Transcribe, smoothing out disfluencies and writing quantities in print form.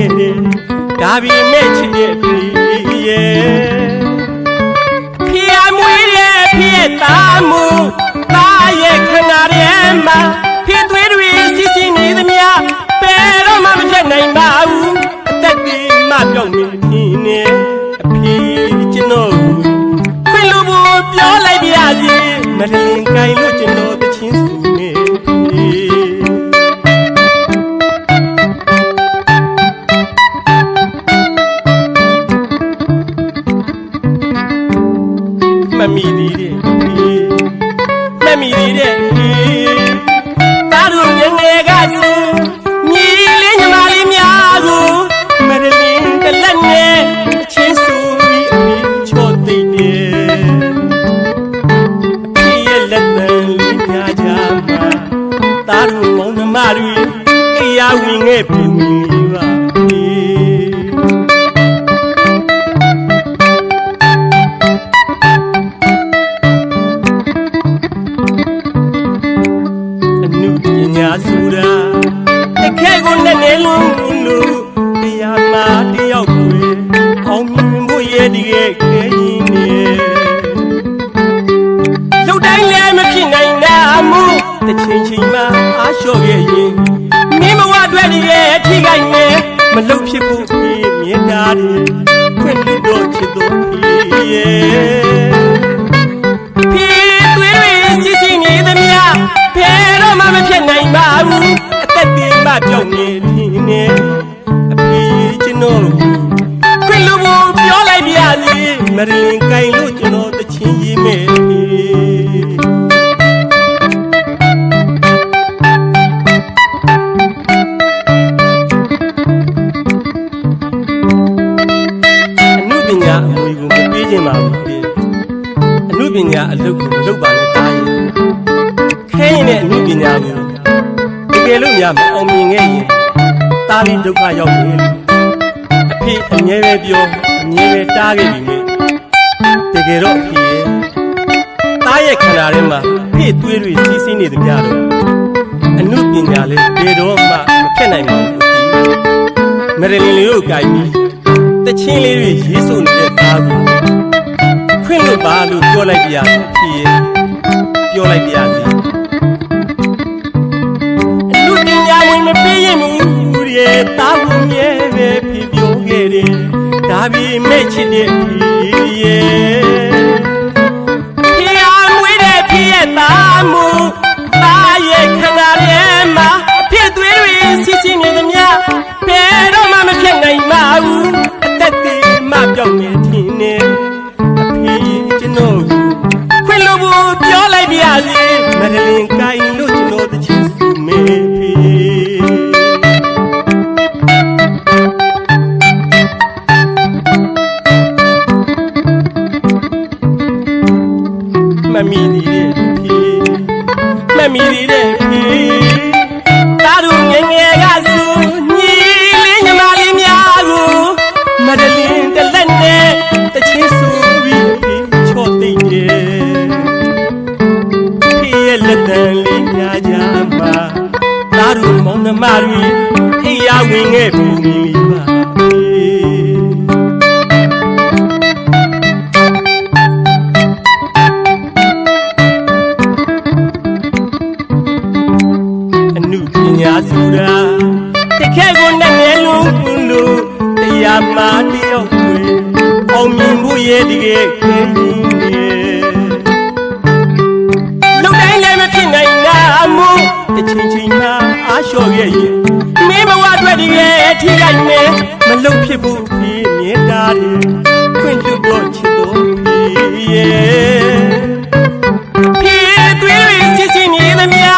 ခဲ့တယ်ဒါပေမဲ့ချစ်တဲ့ဖေရဲ့ဖေရမွေးတဲ့ဖေရဲ့သားမှုသားရဲ့ခန္ဓာထဲမှာဖေသွေးတွေစီစီနေသမျှဘယ်တော့မှမဖြစ်နိုင်ပါဘူးအသက်ကြီးမှပြောင်းနေဖြစ်နေအဖေကျွန်တော်ခွင့်လို့ပြောလိုက်ပါရစေမရလင်ကိုင်လို့ကျွန်တော်တချင်းစုနေမမီသေးတယ်မမီသေးတယ်သားတို့ငငယ်ကဆိုညီလေးညီမလေးများကိုမရလင်တလက်နဲ့တချင်းစုပြီးအဖေချော့သိတယ်လက်တန်လေးများကြမှာသားတို့မောင်နှမတွေတရားဝင်ခဲ့ပြီပါအနုပညာဆိုတာတခဲကိုနဲ့နေလုံးလို့တရားမှာတယောက်ကိုအောင်မြင်ဖို့ရည်တည်ခဲ့ရင်နေတချင်းချင်းမှအားလျှော့ခဲ့ရင်မိမဝအတွက်ရဲ့အထီးကိုင်းနဲ့မလုံဖြစ်ဖို့မြင်တာတယ်ခွင့်လို့တော့ချစ်တော်ရဲ့ဖေးသွေးတွေစီစီနေသမျှဖဲတော့မှမဖြစ်နိုင်ပါဘူးအသက်ကြီးမှပြောင်းနေဖြစ်နေအဖေကျွန်တော်ခွင့်လို့ပြောလိုက်ပါရစေမရလင်ကိုင်လို့ကျွန်တော်တချင်းရေးမယ်အနုပညာအလုပ်ကိုလုပ်ပါနဲ့တားရင်ခဲရင်တဲ့အနုပညာကိုတကယ်လို့များမအောင်မြင်ခဲ့ရင်တားပြီးဒုက္ခရောက်နေတယ်အဖေအမြဲပဲပြောအမြဲပဲတားခဲ့ပြီမေတကယ်တော့အဖေရဲ့တားရဲ့ခန္ဓာထဲမှာအဖေသွေးတွေစီးဆင်းနေသမျှတော့အနုပညာလေးဘယ်တော့မှမဖြစ်နိုင်ပါဘူးမရလင်လေးတို့ကြိုက်ပြီးတချင်းလေးတွေရေးဆိုနေတဲ့သားကိုခွင့်လို့ပါလို့ပြောလိုက်ပြရဖြစ်ပြောလိုက်ပြရစီအလူပညာဝင်မပေးရင်ဘူးရဲ့တားဖို့မြဲပဲဖြစ်ပြောခဲ့တယ်ဒါပေမဲ့ချစ်တဲ့ဖြစ်ရဲ့ဖေးအားမွေးတဲ့ဖြစ်ရဲ့သားမှုသားရဲ့ခန္ဓာထဲမှာအဖြစ်သွေးတွေစီစီနေသမျှဘယ်တော့မှမဖြစ်နိုင်ပါဘူးအသက်ကြီးမှပြောင်းနေဖြစ်နေကျွန်တော်ခွင့်လို့ပြောလိုက်ပါရစေမရလင်ကိုင်လို့ကျွန်တော်တချင်းစုမေဖေမမီသေးတဲ့ဖေမမီသေးတဲ့ဖေသားတို့ငငယ်ကဆိုညီလေးညီမလေးများကိုမရလင်တလက်နဲ့တချင်းစုလက်တန်လေးများကြမှာသားတို့မောင်နှမတွေအိယာဝင်ခဲ့ပြီပါအနုပညာဆိုတာတခဲကိုနဲ့ငယ်လုံးလို့တရားမှာတယောက်ကိုအောင်မြင်ဖို့ရည်တည်ခဲ့ရင်တချင်းချင်းမှအားလျှော့ခဲ့ရင်မိမဝအတွက်ရဲ့အထီးကိုင်းနဲ့မလုံဖြစ်ဖို့ဖြစ်မြင်တာတယ်ခွင့်ပြုတော့ချစ်တော်ရဲ့ဖေးသွေးတွေစီစီနေသမျှ